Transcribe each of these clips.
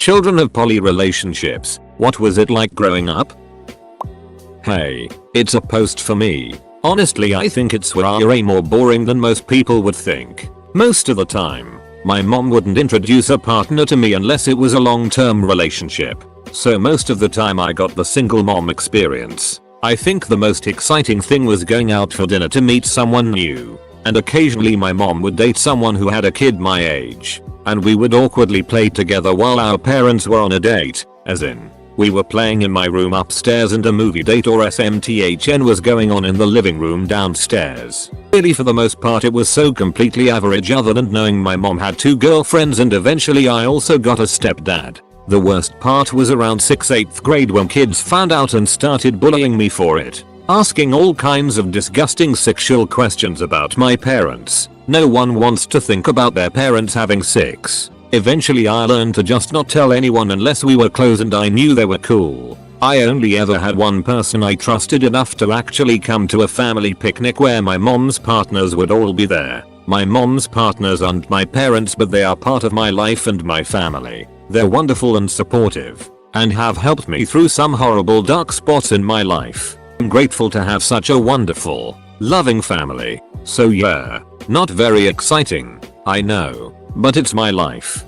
Children of poly relationships, what was it like growing up? Hey, it's a post for me. Honestly, I think it's way more boring than most people would think. Most of the time, my mom wouldn't introduce a partner to me unless it was a long-term relationship. So most of the time I got the single mom experience. I think the most exciting thing was going out for dinner to meet someone new. And occasionally my mom would date someone who had a kid my age. And we would awkwardly play together while our parents were on a date, as in, we were playing in my room upstairs and a movie date or SMTHN was going on in the living room downstairs. Really, for the most part it was so completely average other than knowing my mom had 2 girlfriends and eventually I also got a stepdad. The worst part was around 8th grade when kids found out and started bullying me for it. Asking all kinds of disgusting sexual questions about my parents. No one wants to think about their parents having sex. Eventually I learned to just not tell anyone unless we were close and I knew they were cool. I only ever had one person I trusted enough to actually come to a family picnic where my mom's partners would all be there. My mom's partners aren't my parents, but they are part of my life and my family. They're wonderful and supportive, and have helped me through some horrible dark spots in my life. I'm grateful to have such a wonderful, loving family. So yeah, not very exciting, I know, but it's my life.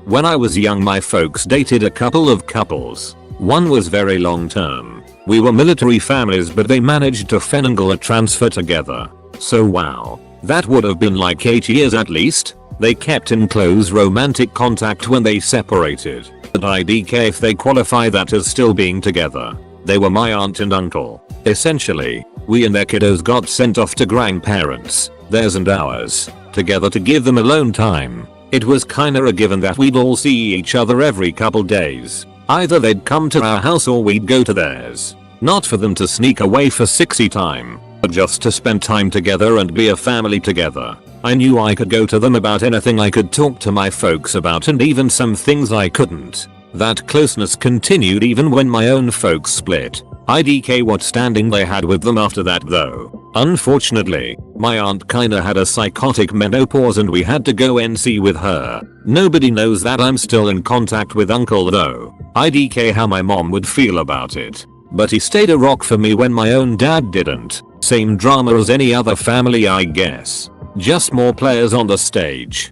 When I was young my folks dated a couple of couples. One was very long term. We were military families but they managed to finagle a transfer together. So wow, that would have been like 8 years at least. They kept in close romantic contact when they separated. But IDK if they qualify that as still being together. They were my aunt and uncle. Essentially, we and their kiddos got sent off to grandparents, theirs and ours, together to give them alone time. It was kinda a given that we'd all see each other every couple days. Either they'd come to our house or we'd go to theirs. Not for them to sneak away for sexy time, but just to spend time together and be a family together. I knew I could go to them about anything, I could talk to my folks about, and even some things I couldn't. That closeness continued even when my own folks split. IDK what standing they had with them after that though. Unfortunately, my aunt kinda had a psychotic menopause and we had to go NC with her. Nobody knows that I'm still in contact with uncle though. IDK how my mom would feel about it. But he stayed a rock for me when my own dad didn't. Same drama as any other family I guess. Just more players on the stage.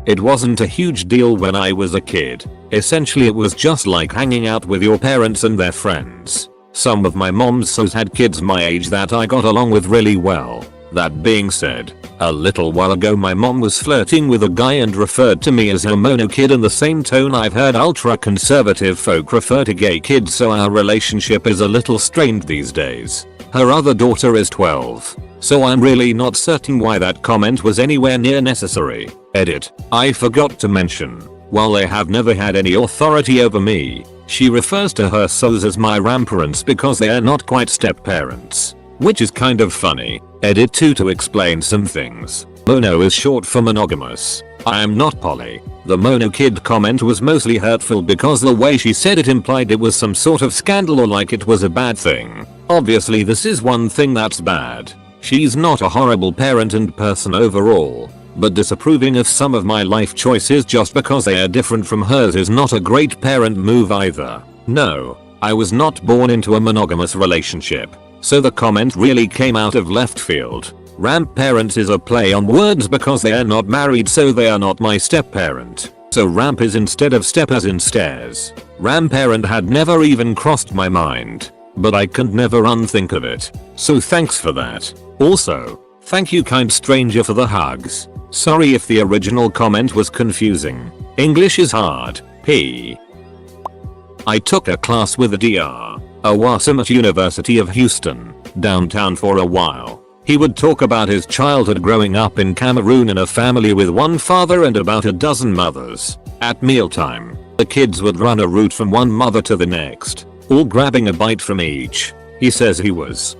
It wasn't a huge deal when I was a kid. Essentially it was just like hanging out with your parents and their friends. Some of my mom's sos had kids my age that I got along with really well. That being said, a little while ago my mom was flirting with a guy and referred to me as her mono kid in the same tone I've heard ultra conservative folk refer to gay kids, so our relationship is a little strained these days. Her other daughter is 12. So I'm really not certain why that comment was anywhere near necessary. Edit. I forgot to mention, while they have never had any authority over me, she refers to her sos as my ramparents because they are not quite step parents. Which is kind of funny. Edit 2 to explain some things. Mono is short for monogamous. I am not poly. The mono kid comment was mostly hurtful because the way she said it implied it was some sort of scandal or like it was a bad thing. Obviously this is one thing that's bad. She's not a horrible parent and person overall, but disapproving of some of my life choices just because they are different from hers is not a great parent move either. No, I was not born into a monogamous relationship, so the comment really came out of left field. Ramp parents is a play on words because they are not married, so they are not my step parent. So ramp is instead of step as in stairs. Ramp parent had never even crossed my mind, but I could never unthink of it. So thanks for that. Also, thank you kind stranger for the hugs. Sorry if the original comment was confusing. English is hard. P. I took a class with a Dr. Awasam at University of Houston, downtown for a while. He would talk about his childhood growing up in Cameroon in a family with one father and about a dozen mothers. At mealtime, the kids would run a route from one mother to the next, all grabbing a bite from each. He says he was,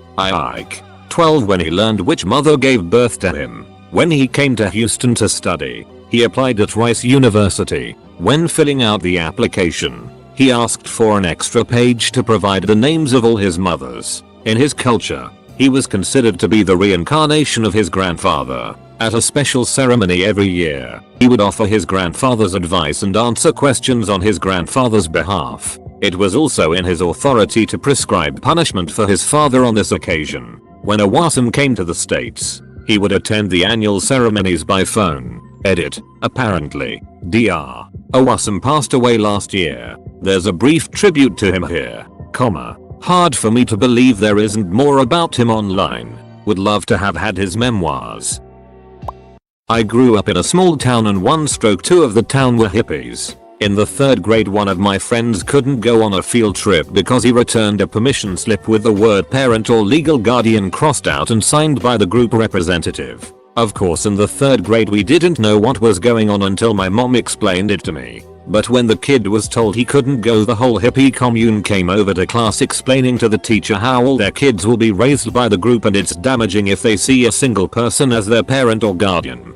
12 when he learned which mother gave birth to him. When he came to Houston to study, he applied at Rice University. When filling out the application, he asked for an extra page to provide the names of all his mothers. In his culture, he was considered to be the reincarnation of his grandfather. At a special ceremony every year, he would offer his grandfather's advice and answer questions on his grandfather's behalf. It was also in his authority to prescribe punishment for his father on this occasion. When a Wasm came to the States, he would attend the annual ceremonies by phone. Edit. Apparently, Dr. Awasam passed away last year. There's a brief tribute to him here. Hard for me to believe there isn't more about him online. Would love to have had his memoirs. I grew up in a small town and 1/2 of the town were hippies. In the 3rd grade, one of my friends couldn't go on a field trip because he returned a permission slip with the word parent or legal guardian crossed out and signed by the group representative. Of course, in the 3rd grade we didn't know what was going on until my mom explained it to me. But when the kid was told he couldn't go, the whole hippie commune came over to class explaining to the teacher how all their kids will be raised by the group and it's damaging if they see a single person as their parent or guardian.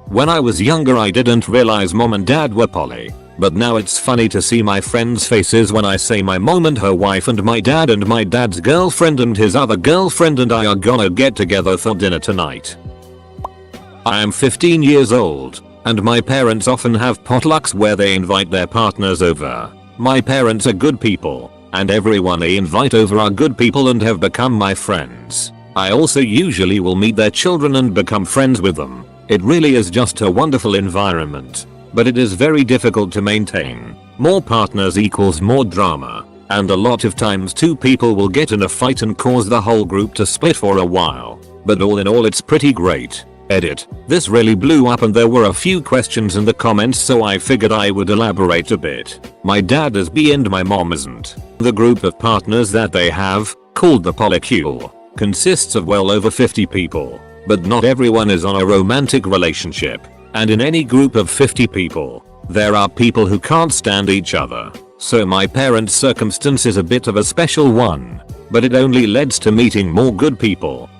When I was younger I didn't realize mom and dad were poly, but now it's funny to see my friends' faces when I say my mom and her wife and my dad's girlfriend and his other girlfriend and I are gonna get together for dinner tonight. I am 15 years old, and my parents often have potlucks where they invite their partners over. My parents are good people, and everyone they invite over are good people and have become my friends. I also usually will meet their children and become friends with them. It really is just a wonderful environment, but it is very difficult to maintain. More partners equals more drama, and a lot of times 2 people will get in a fight and cause the whole group to split for a while. But all in all it's pretty great. Edit. This really blew up and there were a few questions in the comments, so I figured I would elaborate a bit. My dad is bi and my mom isn't. The group of partners that they have, called the polycule, consists of well over 50 people. But not everyone is on a romantic relationship. And in any group of 50 people, there are people who can't stand each other. So my parents' circumstance is a bit of a special one. But it only leads to meeting more good people.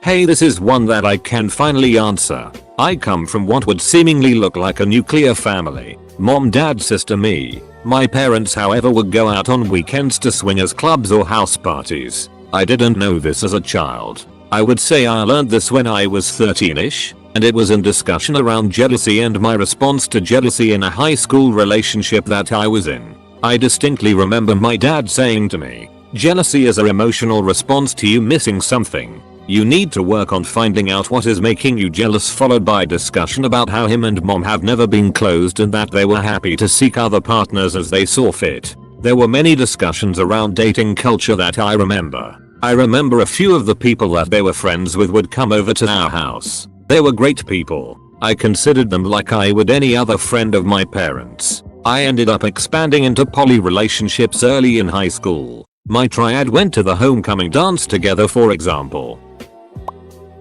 Hey, this is one that I can finally answer. I come from what would seemingly look like a nuclear family. Mom, dad, sister, me. My parents however would go out on weekends to swingers clubs or house parties. I didn't know this as a child. I would say I learned this when I was 13ish, and it was in discussion around jealousy and my response to jealousy in a high school relationship that I was in. I distinctly remember my dad saying to me, "Jealousy is an emotional response to you missing something. You need to work on finding out what is making you jealous," followed by discussion about how him and mom have never been closed and that they were happy to seek other partners as they saw fit. There were many discussions around dating culture that I remember. I remember a few of the people that they were friends with would come over to our house. They were great people. I considered them like I would any other friend of my parents. I ended up expanding into poly relationships early in high school. My triad went to the homecoming dance together, for example.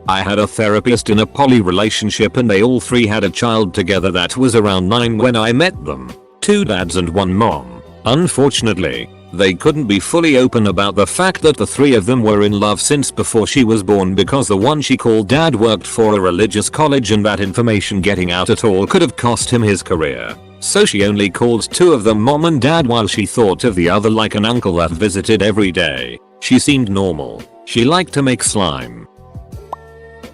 I had a therapist in a poly relationship and they all 3 had a child together that was around 9 when I met them. 2 dads and 1 mom. Unfortunately, they couldn't be fully open about the fact that the 3 of them were in love since before she was born because the one she called dad worked for a religious college and that information getting out at all could have cost him his career. So she only called 2 of them mom and dad while she thought of the other like an uncle that visited every day. She seemed normal. She liked to make slime.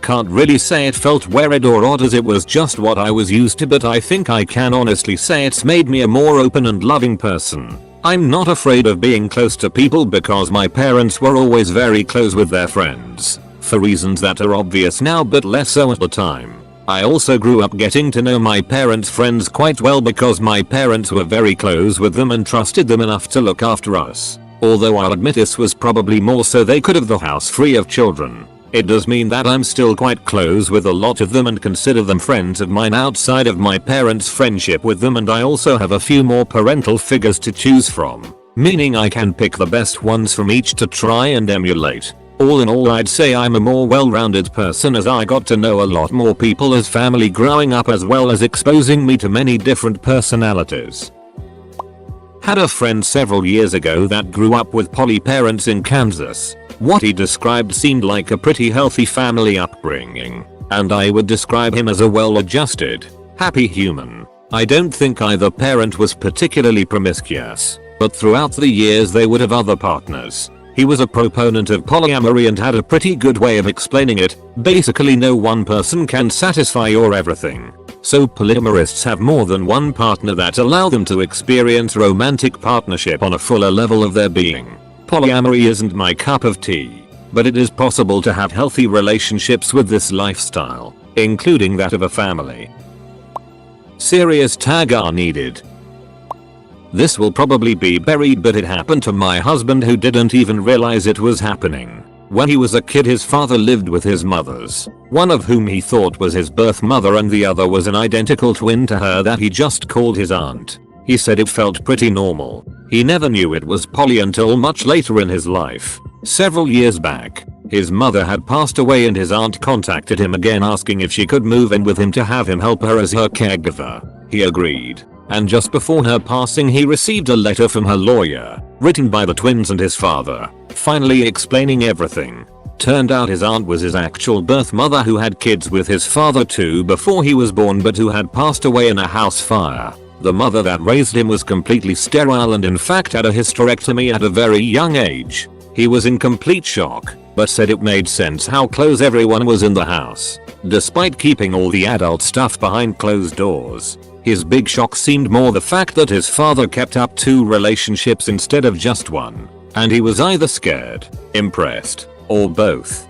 Can't really say it felt weird or odd as it was just what I was used to, but I think I can honestly say it's made me a more open and loving person. I'm not afraid of being close to people because my parents were always very close with their friends, for reasons that are obvious now but less so at the time. I also grew up getting to know my parents' friends quite well because my parents were very close with them and trusted them enough to look after us. Although I'll admit this was probably more so they could have the house free of children. It does mean that I'm still quite close with a lot of them and consider them friends of mine outside of my parents' friendship with them, and I also have a few more parental figures to choose from, meaning I can pick the best ones from each to try and emulate. All in all, I'd say I'm a more well-rounded person as I got to know a lot more people as family growing up, as well as exposing me to many different personalities. Had a friend several years ago that grew up with poly parents in Kansas. What he described seemed like a pretty healthy family upbringing, and I would describe him as a well-adjusted, happy human. I don't think either parent was particularly promiscuous, but throughout the years they would have other partners. He was a proponent of polyamory and had a pretty good way of explaining it. Basically, no one person can satisfy your everything. So polyamorists have more than one partner that allow them to experience romantic partnership on a fuller level of their being. Polyamory isn't my cup of tea, but it is possible to have healthy relationships with this lifestyle, including that of a family. Serious tag are needed. This will probably be buried, but it happened to my husband, who didn't even realize it was happening. When he was a kid, his father lived with his mothers, one of whom he thought was his birth mother and the other was an identical twin to her that he just called his aunt. He said it felt pretty normal. He never knew it was poly until much later in his life. Several years back, his mother had passed away and his aunt contacted him again asking if she could move in with him to have him help her as her caregiver. He agreed. And just before her passing, he received a letter from her lawyer, written by the twins and his father, finally explaining everything. Turned out his aunt was his actual birth mother, who had kids with his father too before he was born, but who had passed away in a house fire. The mother that raised him was completely sterile and in fact had a hysterectomy at a very young age. He was in complete shock, but said it made sense how close everyone was in the house, despite keeping all the adult stuff behind closed doors. His big shock seemed more the fact that his father kept up 2 relationships instead of just one, and he was either scared, impressed, or both.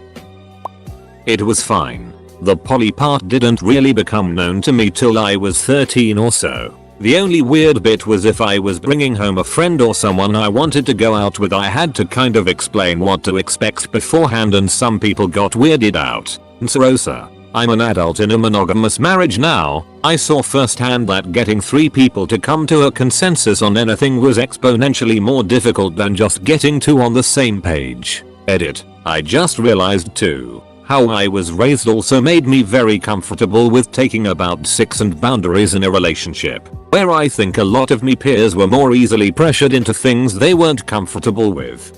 It was fine. The poly part didn't really become known to me till I was 13 or so. The only weird bit was if I was bringing home a friend or someone I wanted to go out with, I had to kind of explain what to expect beforehand, and some people got weirded out. Rosa. I'm an adult in a monogamous marriage now. I saw firsthand that getting 3 people to come to a consensus on anything was exponentially more difficult than just getting 2 on the same page. Edit. I just realized too, how I was raised also made me very comfortable with taking about 6 and boundaries in a relationship, where I think a lot of me peers were more easily pressured into things they weren't comfortable with.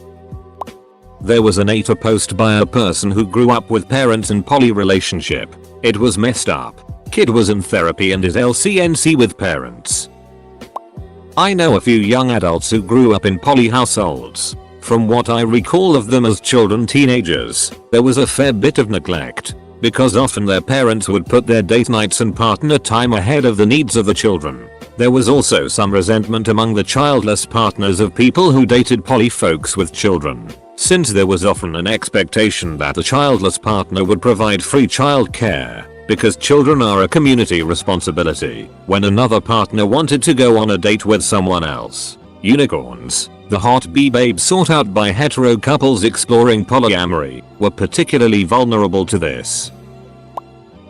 There was an ATA post by a person who grew up with parents in poly relationship. It was messed up. Kid was in therapy and is LCNC with parents. I know a few young adults who grew up in poly households. From what I recall of them as children, teenagers, there was a fair bit of neglect, because often their parents would put their date nights and partner time ahead of the needs of the children. There was also some resentment among the childless partners of people who dated poly folks with children, since there was often an expectation that the childless partner would provide free child care, because children are a community responsibility, when another partner wanted to go on a date with someone else. Unicorns, the hot bee babes sought out by hetero couples exploring polyamory, were particularly vulnerable to this.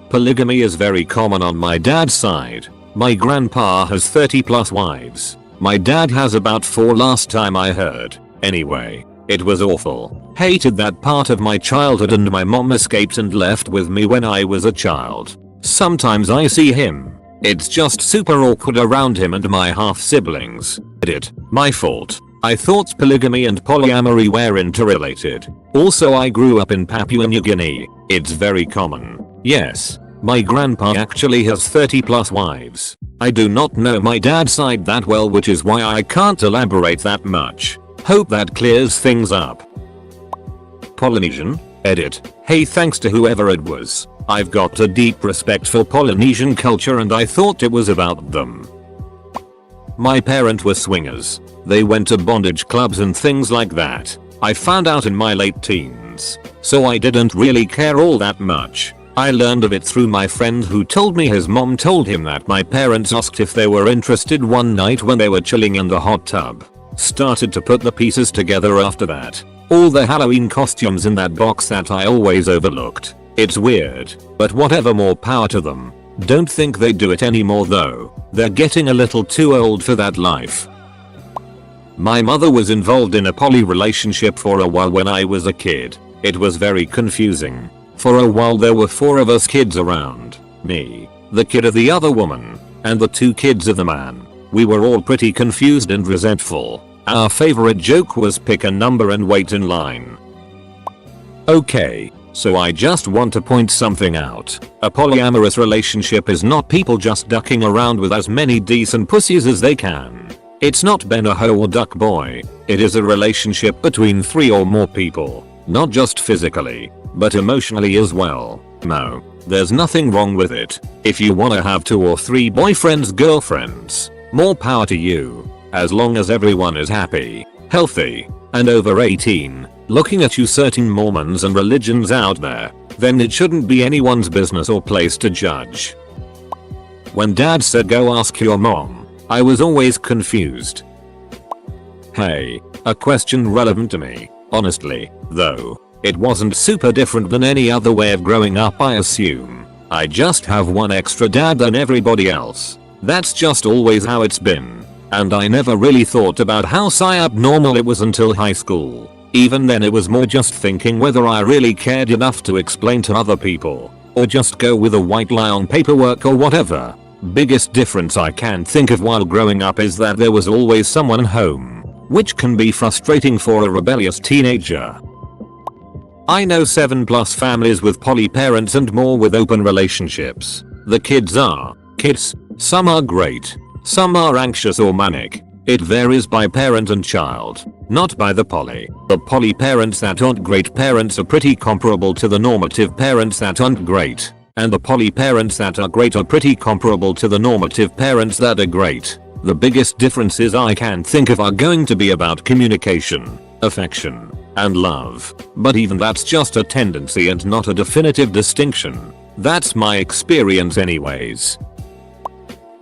Polygamy is very common on my dad's side. My grandpa has 30+ wives. My dad has about 4 last time I heard. Anyway, it was awful. Hated that part of my childhood, and my mom escaped and left with me when I was a child. Sometimes I see him. It's just super awkward around him and my half-siblings. Edit. My fault. I thought polygamy and polyamory were interrelated. Also, I grew up in Papua New Guinea. It's very common. Yes. My grandpa actually has 30+ wives. I do not know my dad's side that well, which is why I can't elaborate that much. Hope that clears things up. Polynesian? Edit. Hey, thanks to whoever it was. I've got a deep respect for Polynesian culture and I thought it was about them. My parents were swingers. They went to bondage clubs and things like that. I found out in my late teens, so I didn't really care all that much. I learned of it through my friend who told me his mom told him that my parents asked if they were interested one night when they were chilling in the hot tub. Started to put the pieces together after that. All the Halloween costumes in that box that I always overlooked. It's weird, but whatever, more power to them. Don't think they do it anymore though. They're getting a little too old for that life. My mother was involved in a poly relationship for a while when I was a kid. It was very confusing. For a while there were 4 of us kids around. Me, the kid of the other woman, and the 2 kids of the man. We were all pretty confused and resentful. Our favorite joke was pick a number and wait in line. Okay, so I just want to point something out. A polyamorous relationship is not people just ducking around with as many decent pussies as they can. It's not Ben a hoe or duck boy. It is a relationship between 3 or more people, not just physically, but emotionally as well. No, there's nothing wrong with it. If you wanna have 2 or 3 boyfriends, girlfriends, more power to you. As long as everyone is happy, healthy, and over 18, looking at you certain Mormons and religions out there, then it shouldn't be anyone's business or place to judge. When dad said go ask your mom, I was always confused. Hey, a question relevant to me. Honestly, though, it wasn't super different than any other way of growing up, I assume. I just have one extra dad than everybody else. That's just always how it's been. And I never really thought about how abnormal it was until high school. Even then it was more just thinking whether I really cared enough to explain to other people, or just go with a white lie on paperwork or whatever. Biggest difference I can think of while growing up is that there was always someone home, which can be frustrating for a rebellious teenager. I know 7+ families with poly parents and more with open relationships. The kids are kids. Some are great. Some are anxious or manic. It varies by parent and child, not by the poly. The poly parents that aren't great parents are pretty comparable to the normative parents that aren't great. And the poly parents that are great are pretty comparable to the normative parents that are great. The biggest differences I can think of are going to be about communication, affection, and love. But even that's just a tendency and not a definitive distinction. That's my experience anyways.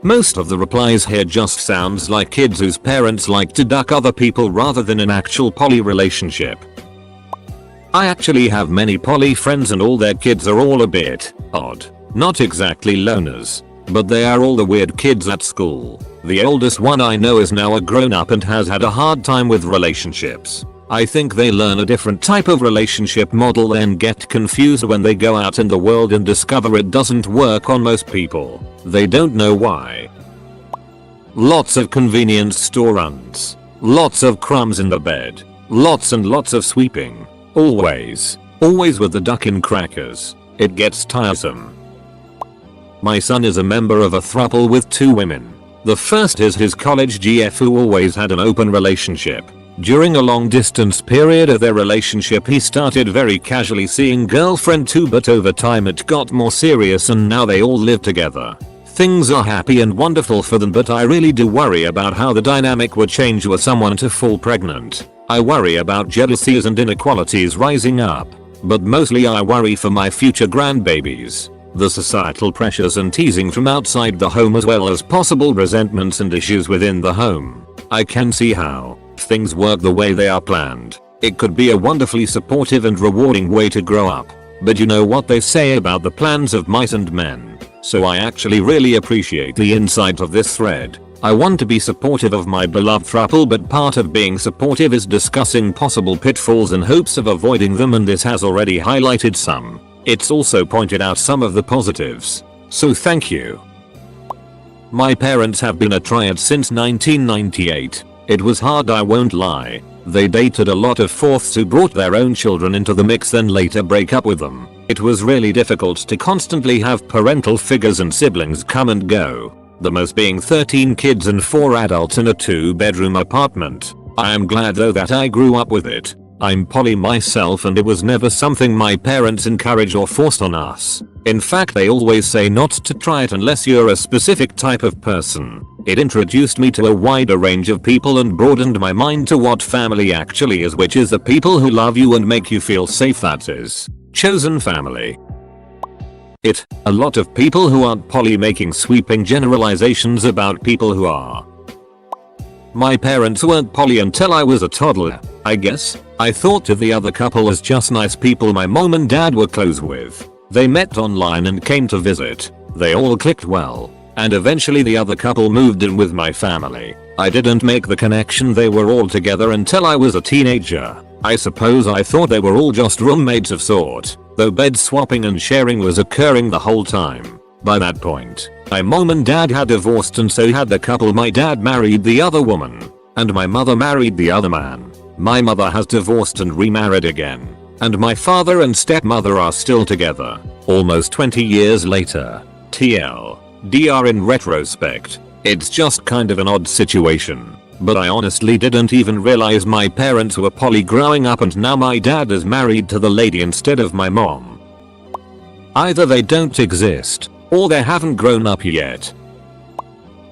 Most of the replies here just sounds like kids whose parents like to duck other people rather than an actual poly relationship. I actually have many poly friends and all their kids are all a bit odd. Not exactly loners, but they are all the weird kids at school. The oldest one I know is now a grown up and has had a hard time with relationships. I think they learn a different type of relationship model and get confused when they go out in the world and discover it doesn't work on most people. They don't know why. Lots of convenience store runs. Lots of crumbs in the bed. Lots and lots of sweeping. Always with the duck in crackers. It gets tiresome. My son is a member of a throuple with 2 women. The first is his college GF who always had an open relationship. During a long distance period of their relationship he started very casually seeing girlfriend too, but over time it got more serious and now they all live together. Things are happy and wonderful for them, but I really do worry about how the dynamic would change were someone to fall pregnant. I worry about jealousies and inequalities rising up. But mostly I worry for my future grandbabies. The societal pressures and teasing from outside the home as well as possible resentments and issues within the home. I can see how, if things work the way they are planned, it could be a wonderfully supportive and rewarding way to grow up. But you know what they say about the plans of mice and men. So I actually really appreciate the insight of this thread. I want to be supportive of my beloved throuple, but part of being supportive is discussing possible pitfalls in hopes of avoiding them, and this has already highlighted some. It's also pointed out some of the positives. So thank you. My parents have been a triad since 1998. It was hard, I won't lie. They dated a lot of fourths who brought their own children into the mix then later break up with them. It was really difficult to constantly have parental figures and siblings come and go. The most being 13 kids and 4 adults in a 2-bedroom apartment. I am glad though that I grew up with it. I'm poly myself and it was never something my parents encouraged or forced on us. In fact, they always say not to try it unless you're a specific type of person. It introduced me to a wider range of people and broadened my mind to what family actually is, which is the people who love you and make you feel safe. That is chosen family. A lot of people who aren't poly making sweeping generalizations about people who are. My parents weren't poly until I was a toddler, I guess. I thought of the other couple as just nice people my mom and dad were close with. They met online and came to visit. They all clicked well. And eventually the other couple moved in with my family. I didn't make the connection they were all together until I was a teenager. I suppose I thought they were all just roommates of sort, though bed swapping and sharing was occurring the whole time. By that point, my mom and dad had divorced and so had the couple. My dad married the other woman, and my mother married the other man. My mother has divorced and remarried again, and my father and stepmother are still together, almost 20 years later. TLDR in retrospect, it's just kind of an odd situation. But I honestly didn't even realize my parents were poly growing up, and now my dad is married to the lady instead of my mom. Either they don't exist, or they haven't grown up yet.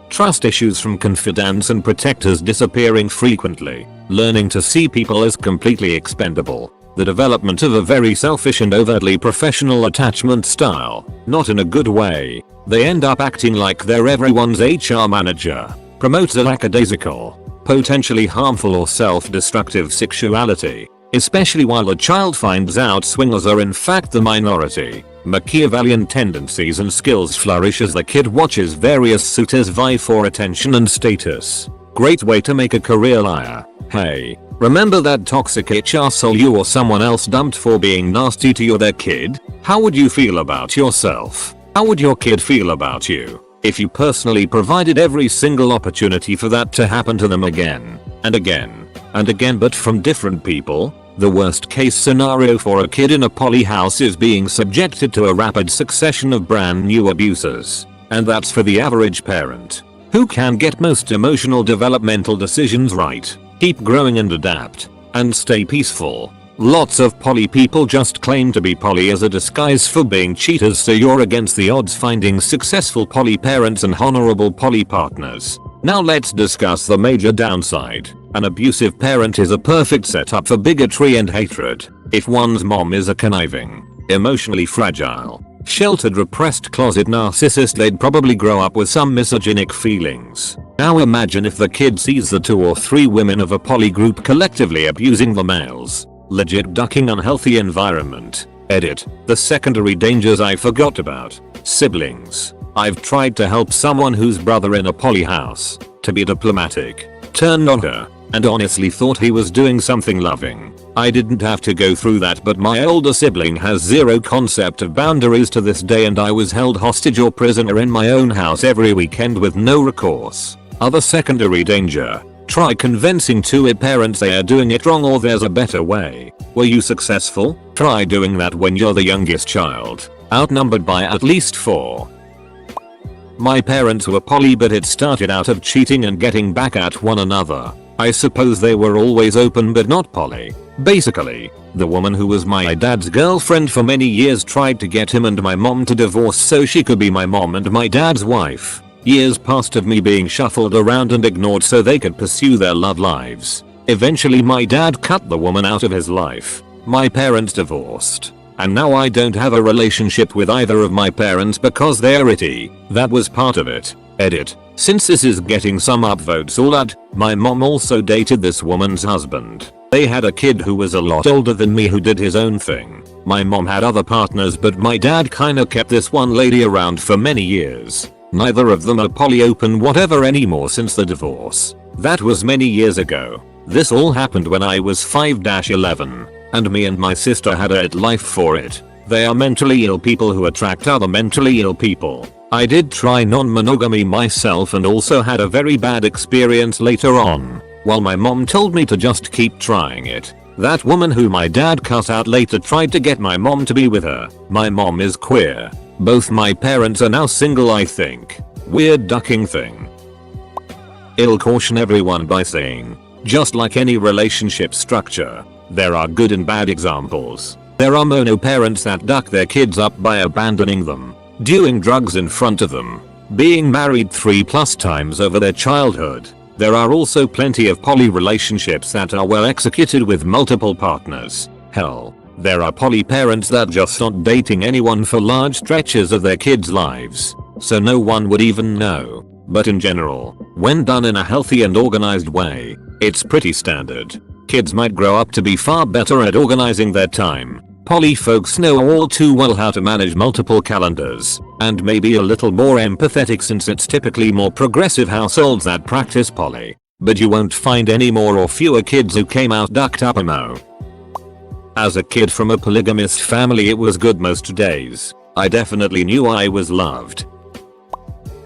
Trust issues from confidants and protectors disappearing frequently. Learning to see people as completely expendable. The development of a very selfish and overtly professional attachment style. Not in a good way. They end up acting like they're everyone's HR manager. Promotes a lackadaisical, potentially harmful or self-destructive sexuality. Especially while a child finds out swingers are in fact the minority. Machiavellian tendencies and skills flourish as the kid watches various suitors vie for attention and status. Great way to make a career liar. Hey, remember that toxic arsehole you or someone else dumped for being nasty to their kid? How would you feel about yourself? How would your kid feel about you if you personally provided every single opportunity for that to happen to them again and again and again, but from different people? The worst case scenario for a kid in a poly house is being subjected to a rapid succession of brand new abusers. And that's for the average parent, who can get most emotional developmental decisions right, keep growing and adapt, and stay peaceful. Lots of poly people just claim to be poly as a disguise for being cheaters, so you're against the odds finding successful poly parents and honorable poly partners. Now let's discuss the major downside. An abusive parent is a perfect setup for bigotry and hatred. If one's mom is a conniving, emotionally fragile, sheltered, repressed closet narcissist, they'd probably grow up with some misogynic feelings. Now imagine if the kid sees the 2 or 3 women of a poly group collectively abusing the males. Legit ducking unhealthy environment. Edit. The secondary dangers I forgot about. Siblings. I've tried to help someone whose brother in a poly house, to be diplomatic, turned on her, and honestly thought he was doing something loving. I didn't have to go through that, but my older sibling has zero concept of boundaries to this day, and I was held hostage or prisoner in my own house every weekend with no recourse. Other secondary danger. Try convincing 2 parents they are doing it wrong or there's a better way. Were you successful? Try doing that when you're the youngest child, outnumbered by at least 4. My parents were poly, but it started out of cheating and getting back at one another. I suppose they were always open but not poly. Basically, the woman who was my dad's girlfriend for many years tried to get him and my mom to divorce so she could be my mom and my dad's wife. Years passed of me being shuffled around and ignored so they could pursue their love lives. Eventually my dad cut the woman out of his life. My parents divorced. And now I don't have a relationship with either of my parents because they're itty. That was part of it. Edit. Since this is getting some upvotes, all that, my mom also dated this woman's husband. They had a kid who was a lot older than me who did his own thing. My mom had other partners, but my dad kinda kept this one lady around for many years. Neither of them are poly open whatever anymore since the divorce. That was many years ago. This all happened when I was 5-11, and me and my sister had a life for it. They are mentally ill people who attract other mentally ill people. I did try non-monogamy myself and also had a very bad experience later on, while my mom told me to just keep trying it. That woman who my dad cut out later tried to get my mom to be with her. My mom is queer. Both my parents are now single, I think. Weird ducking thing. I'll caution everyone by saying, just like any relationship structure, there are good and bad examples. There are mono parents that duck their kids up by abandoning them, doing drugs in front of them, being married 3+ times over their childhood. There are also plenty of poly relationships that are well executed with multiple partners. Hell, there are poly parents that just aren't dating anyone for large stretches of their kids' lives, so no one would even know. But in general, when done in a healthy and organized way, it's pretty standard. Kids might grow up to be far better at organizing their time. Poly folks know all too well how to manage multiple calendars, and maybe a little more empathetic since it's typically more progressive households that practice poly. But you won't find any more or fewer kids who came out ducked up emo. As a kid from a polygamist family, it was good most days. I definitely knew I was loved.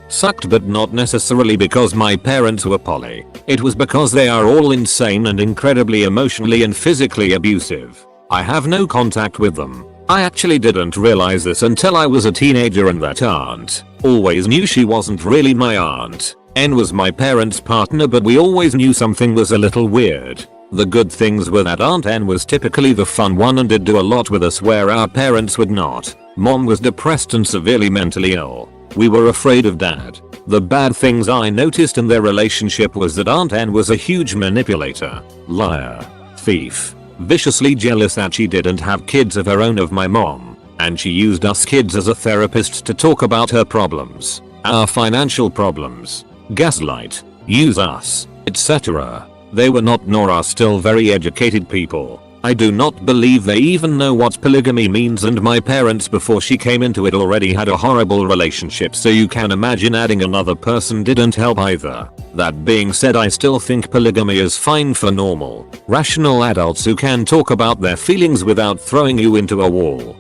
Sucked, but not necessarily because my parents were poly. It was because they are all insane and incredibly emotionally and physically abusive. I have no contact with them. I actually didn't realize this until I was a teenager, and that aunt always knew she wasn't really my aunt. N was my parents' partner, but we always knew something was a little weird. The good things were that Aunt N was typically the fun one and did do a lot with us where our parents would not. Mom was depressed and severely mentally ill. We were afraid of Dad. The bad things I noticed in their relationship was that Aunt N was a huge manipulator, liar, thief, viciously jealous that she didn't have kids of her own of my mom, and she used us kids as a therapist to talk about her problems, our financial problems, gaslight, use us, etc. They were not nor are still very educated people. I do not believe they even know what polygamy means, and my parents before she came into it already had a horrible relationship, so you can imagine adding another person didn't help either. That being said, I still think polygamy is fine for normal, rational adults who can talk about their feelings without throwing you into a wall.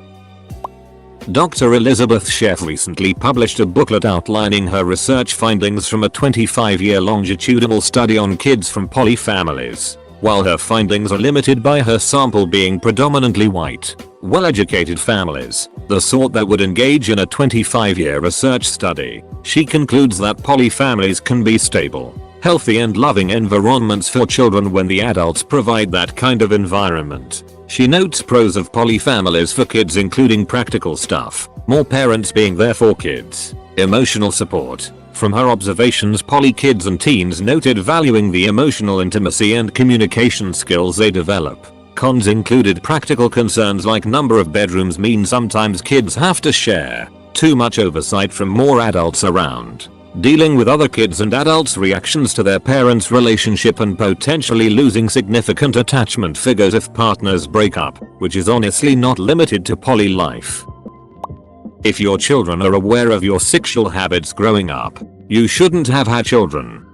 Dr. Elizabeth Sheff recently published a booklet outlining her research findings from a 25-year longitudinal study on kids from poly families. While her findings are limited by her sample being predominantly white, well-educated families, the sort that would engage in a 25-year research study, she concludes that poly families can be stable, healthy and loving environments for children when the adults provide that kind of environment. She notes pros of poly families for kids including practical stuff, more parents being there for kids, emotional support. From her observations, poly kids and teens noted valuing the emotional intimacy and communication skills they develop. Cons included practical concerns like number of bedrooms mean sometimes kids have to share, too much oversight from more adults around, dealing with other kids and adults' reactions to their parents' relationship, and potentially losing significant attachment figures if partners break up, which is honestly not limited to poly life. If your children are aware of your sexual habits growing up, you shouldn't have had children.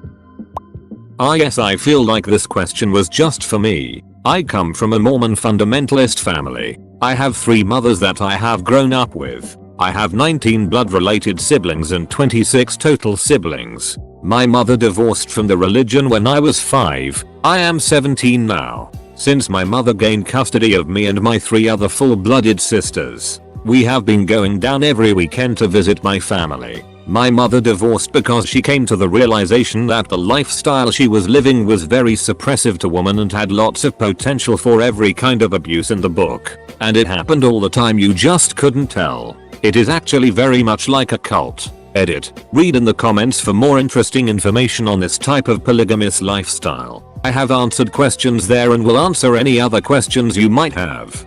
Yes, I feel like this question was just for me. I come from a Mormon fundamentalist family. I have 3 mothers that I have grown up with. I have 19 blood-related siblings and 26 total siblings. My mother divorced from the religion when I was 5. I am 17 now. Since my mother gained custody of me and my 3 other full-blooded sisters, we have been going down every weekend to visit my family. My mother divorced because she came to the realization that the lifestyle she was living was very suppressive to women and had lots of potential for every kind of abuse in the book. And it happened all the time, you just couldn't tell. It is actually very much like a cult. Edit. Read in the comments for more interesting information on this type of polygamous lifestyle. I have answered questions there and will answer any other questions you might have.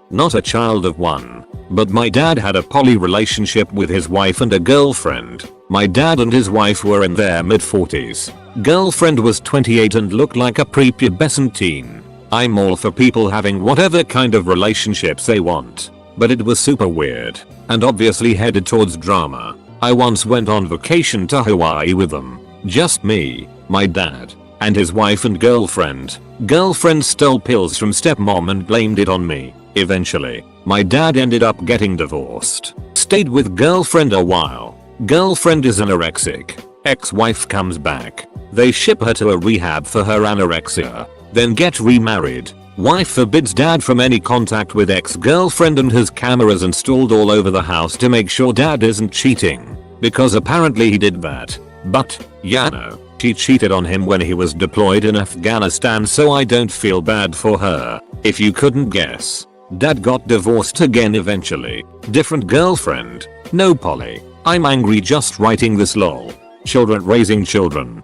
Not a child of one, but my dad had a poly relationship with his wife and a girlfriend. My dad and his wife were in their mid-40s. Girlfriend was 28 and looked like a prepubescent teen. I'm all for people having whatever kind of relationships they want, but it was super weird, and obviously headed towards drama. I once went on vacation to Hawaii with them. Just me, my dad, and his wife and girlfriend. Girlfriend stole pills from stepmom and blamed it on me. Eventually, my dad ended up getting divorced. Stayed with girlfriend a while. Girlfriend is anorexic. Ex-wife comes back. They ship her to a rehab for her anorexia, then get remarried. Wife forbids dad from any contact with ex-girlfriend and has cameras installed all over the house to make sure dad isn't cheating, because apparently he did that. But, yeah, no, she cheated on him when he was deployed in Afghanistan, so I don't feel bad for her. If you couldn't guess, dad got divorced again eventually. Different girlfriend. No poly. I'm angry just writing this lol. Children raising children.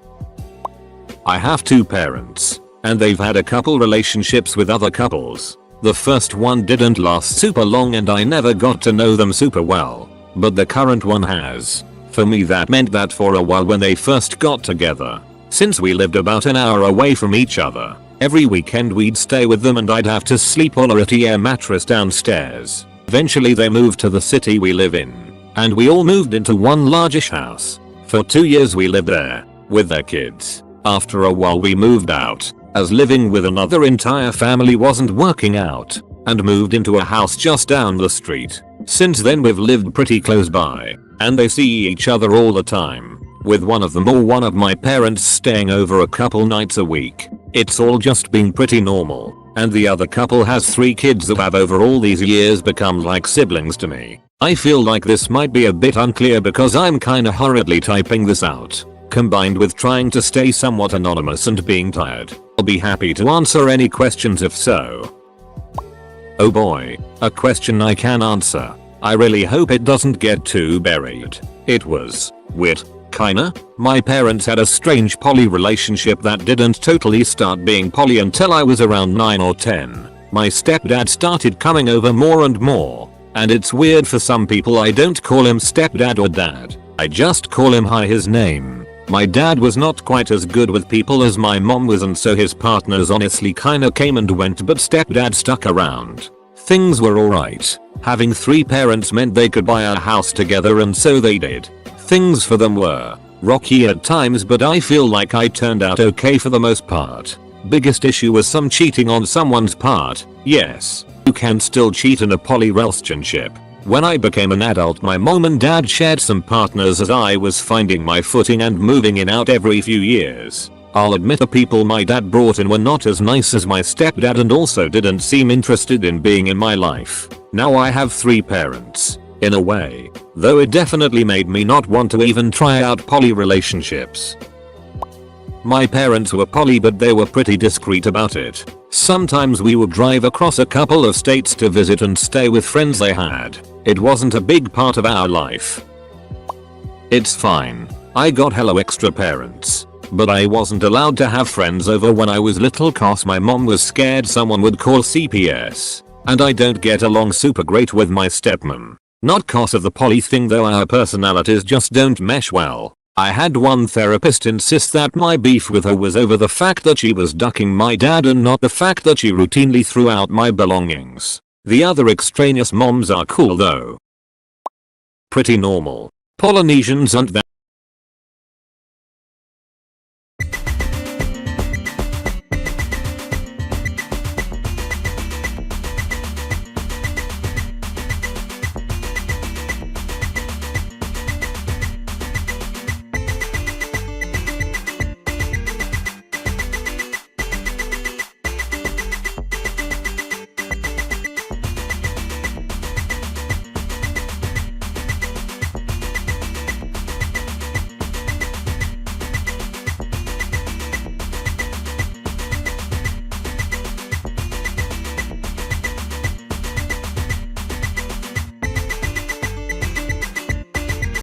I have 2 parents, and they've had a couple relationships with other couples. The first one didn't last super long and I never got to know them super well, but the current one has. For me that meant that for a while when they first got together, since we lived about an hour away from each other, every weekend we'd stay with them and I'd have to sleep on a RedditJar mattress downstairs. Eventually they moved to the city we live in, and we all moved into one largish house. For 2 years we lived there, with their kids. After a while we moved out, as living with another entire family wasn't working out, and moved into a house just down the street. Since then we've lived pretty close by, and they see each other all the time, with one of them or one of my parents staying over a couple nights a week. It's all just been pretty normal, and the other couple has 3 kids that have over all these years become like siblings to me. I feel like this might be a bit unclear because I'm kinda hurriedly typing this out, combined with trying to stay somewhat anonymous and being tired. I'll be happy to answer any questions if so. Oh boy, a question I can answer. I really hope it doesn't get too buried. It was weird, kinda. My parents had a strange poly relationship that didn't totally start being poly until I was around 9 or 10. My stepdad started coming over more and more. And it's weird for some people I don't call him stepdad or dad. I just call him by his name. My dad was not quite as good with people as my mom was, and so his partners honestly kinda came and went, but stepdad stuck around. Things were alright. Having 3 parents meant they could buy a house together, and so they did. Things for them were rocky at times, but I feel like I turned out okay for the most part. Biggest issue was some cheating on someone's part. Yes, you can still cheat in a poly relationship. When I became an adult, my mom and dad shared some partners as I was finding my footing and moving in out every few years. I'll admit the people my dad brought in were not as nice as my stepdad and also didn't seem interested in being in my life. Now I have 3 parents. In a way, though it definitely made me not want to even try out poly relationships. My parents were poly, but they were pretty discreet about it. Sometimes we would drive across a couple of states to visit and stay with friends they had. It wasn't a big part of our life. It's fine. I got hello extra parents. But I wasn't allowed to have friends over when I was little cause my mom was scared someone would call CPS. And I don't get along super great with my stepmom. Not cause of the poly thing though, our personalities just don't mesh well. I had one therapist insist that my beef with her was over the fact that she was ducking my dad and not the fact that she routinely threw out my belongings. The other extraneous moms are cool though. Pretty normal. Polynesians aren't that